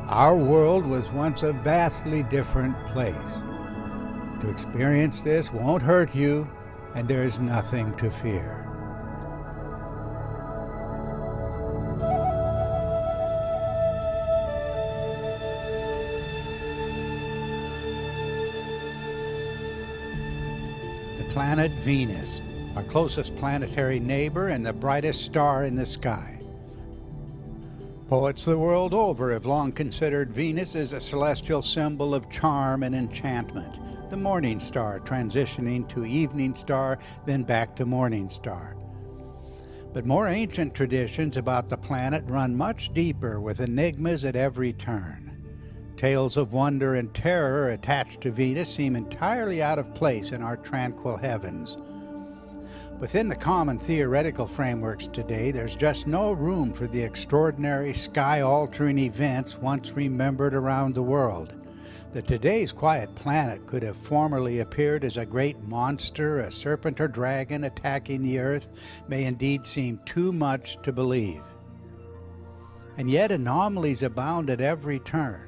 Our world was once a vastly different place. To experience this won't hurt you, and there is nothing to fear. The planet Venus, our closest planetary neighbor and the brightest star in the sky. Poets the world over have long considered Venus as a celestial symbol of charm and enchantment, the morning star transitioning to evening star, then back to morning star. But more ancient traditions about the planet run much deeper, with enigmas at every turn. Tales of wonder and terror attached to Venus seem entirely out of place in our tranquil heavens. Within the common theoretical frameworks today, there's just no room for the extraordinary sky-altering events once remembered around the world. That today's quiet planet could have formerly appeared as a great monster, a serpent or dragon attacking the Earth, may indeed seem too much to believe. And yet anomalies abound at every turn.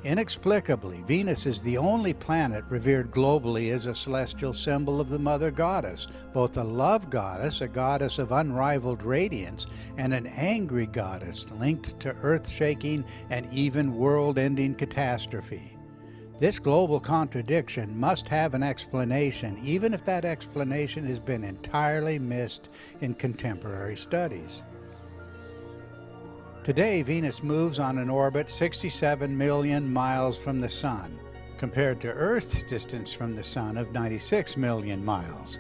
Inexplicably, Venus is the only planet revered globally as a celestial symbol of the Mother Goddess, both a love goddess, a goddess of unrivaled radiance, and an angry goddess linked to earth-shaking and even world-ending catastrophe. This global contradiction must have an explanation, even if that explanation has been entirely missed in contemporary studies. Today, Venus moves on an orbit 67 million miles from the Sun, compared to Earth's distance from the Sun of 96 million miles.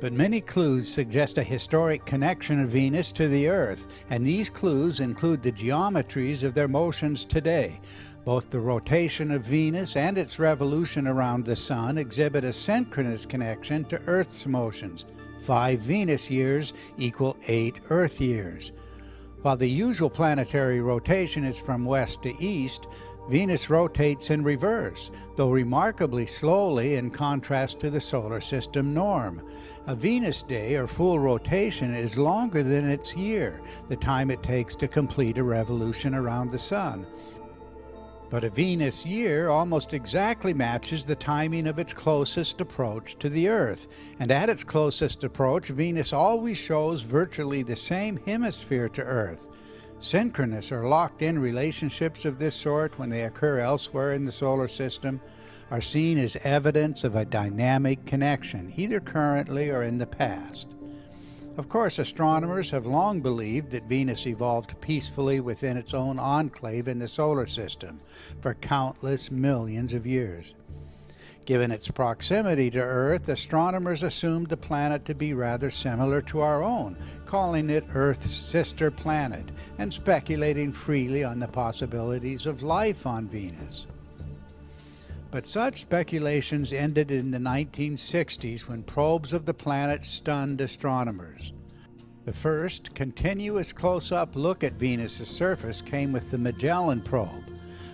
But many clues suggest a historic connection of Venus to the Earth, and these clues include the geometries of their motions today. Both the rotation of Venus and its revolution around the Sun exhibit a synchronous connection to Earth's motions. 5 Venus years equal 8 Earth years. While the usual planetary rotation is from west to east, Venus rotates in reverse, though remarkably slowly in contrast to the solar system norm. A Venus day, or full rotation, is longer than its year, the time it takes to complete a revolution around the Sun. But a Venus year almost exactly matches the timing of its closest approach to the Earth, and at its closest approach, Venus always shows virtually the same hemisphere to Earth. Synchronous or locked-in relationships of this sort, when they occur elsewhere in the solar system, are seen as evidence of a dynamic connection, either currently or in the past. Of course, astronomers have long believed that Venus evolved peacefully within its own enclave in the solar system for countless millions of years. Given its proximity to Earth, astronomers assumed the planet to be rather similar to our own, calling it Earth's sister planet, and speculating freely on the possibilities of life on Venus. But such speculations ended in the 1960s when probes of the planet stunned astronomers. The first continuous close-up look at Venus's surface came with the Magellan probe.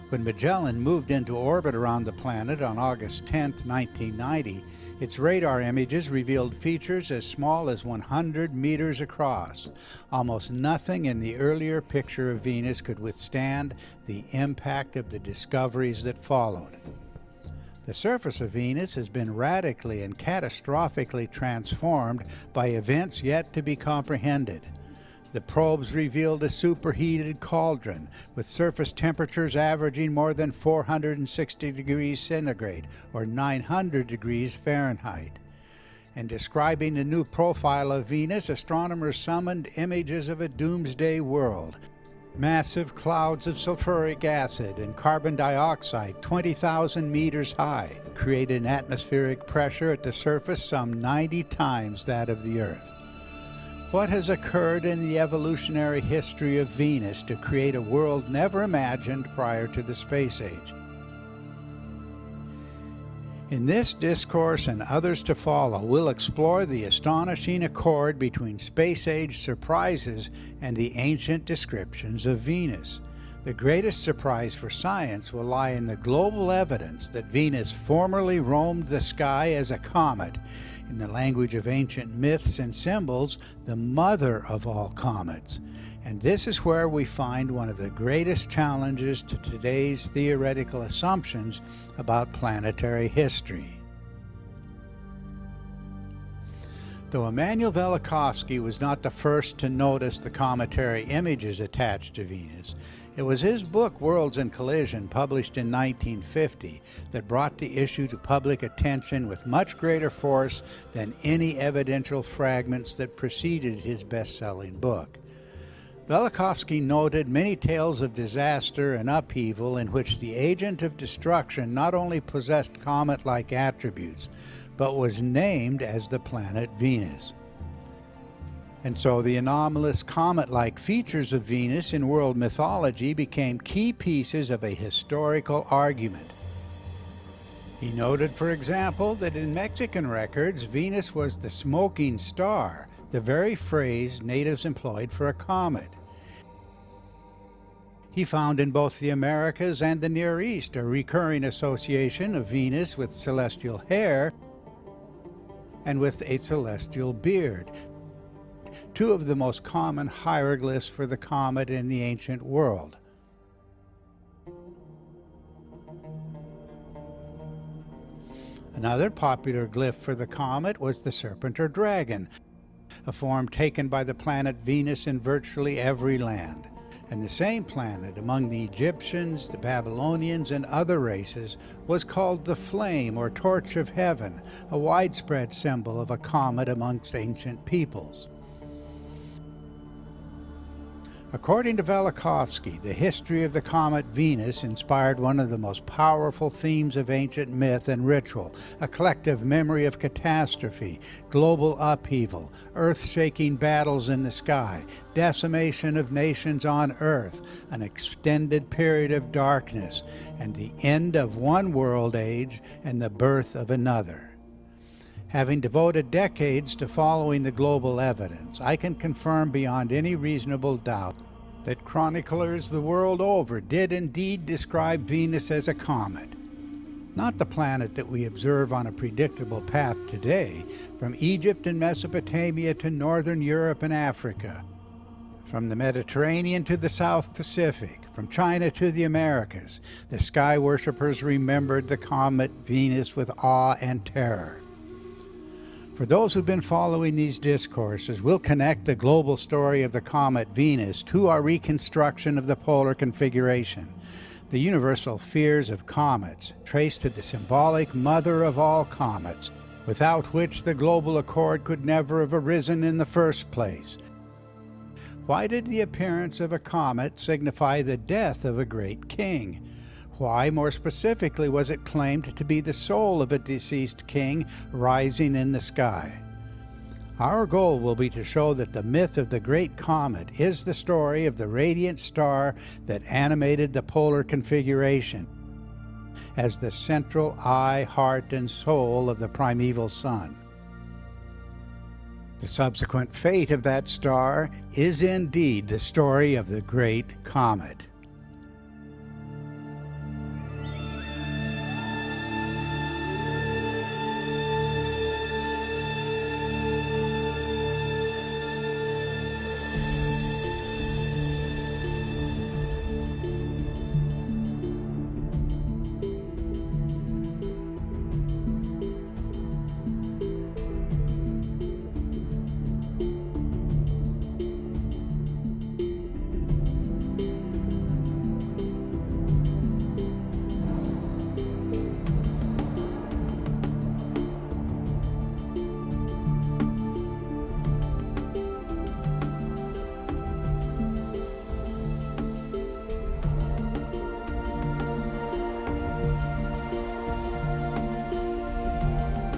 When Magellan moved into orbit around the planet on August 10, 1990, its radar images revealed features as small as 100 meters across. Almost nothing in the earlier picture of Venus could withstand the impact of the discoveries that followed. The surface of Venus has been radically and catastrophically transformed by events yet to be comprehended. The probes revealed a superheated cauldron, with surface temperatures averaging more than 460 degrees centigrade, or 900 degrees Fahrenheit. In describing the new profile of Venus, astronomers summoned images of a doomsday world. Massive clouds of sulfuric acid and carbon dioxide 20,000 meters high create an atmospheric pressure at the surface some 90 times that of the Earth. What has occurred in the evolutionary history of Venus to create a world never imagined prior to the space age? In this discourse and others to follow, we'll explore the astonishing accord between space-age surprises and the ancient descriptions of Venus. The greatest surprise for science will lie in the global evidence that Venus formerly roamed the sky as a comet, in the language of ancient myths and symbols, the mother of all comets. And this is where we find one of the greatest challenges to today's theoretical assumptions about planetary history. Though Immanuel Velikovsky was not the first to notice the cometary images attached to Venus, it was his book Worlds in Collision, published in 1950, that brought the issue to public attention with much greater force than any evidential fragments that preceded his best-selling book. Velikovsky noted many tales of disaster and upheaval in which the agent of destruction not only possessed comet-like attributes, but was named as the planet Venus. And so the anomalous comet-like features of Venus in world mythology became key pieces of a historical argument. He noted, for example, that in Mexican records, Venus was the smoking star, the very phrase natives employed for a comet. He found in both the Americas and the Near East a recurring association of Venus with celestial hair and with a celestial beard, two of the most common hieroglyphs for the comet in the ancient world. Another popular glyph for the comet was the serpent or dragon, a form taken by the planet Venus in virtually every land. And the same planet among the Egyptians, the Babylonians, and other races was called the flame or torch of heaven, a widespread symbol of a comet amongst ancient peoples. According to Velikovsky, the history of the comet Venus inspired one of the most powerful themes of ancient myth and ritual, a collective memory of catastrophe, global upheaval, earth-shaking battles in the sky, decimation of nations on Earth, an extended period of darkness, and the end of one world age and the birth of another. Having devoted decades to following the global evidence, I can confirm beyond any reasonable doubt that chroniclers the world over did indeed describe Venus as a comet. Not the planet that we observe on a predictable path today, from Egypt and Mesopotamia to northern Europe and Africa, from the Mediterranean to the South Pacific, from China to the Americas. The sky worshippers remembered the comet Venus with awe and terror. For those who've been following these discourses, we'll connect the global story of the comet Venus to our reconstruction of the polar configuration. The universal fears of comets trace to the symbolic mother of all comets, without which the global accord could never have arisen in the first place. Why did the appearance of a comet signify the death of a great king? Why, more specifically, was it claimed to be the soul of a deceased king rising in the sky? Our goal will be to show that the myth of the Great Comet is the story of the radiant star that animated the polar configuration as the central eye, heart, and soul of the primeval sun. The subsequent fate of that star is indeed the story of the Great Comet.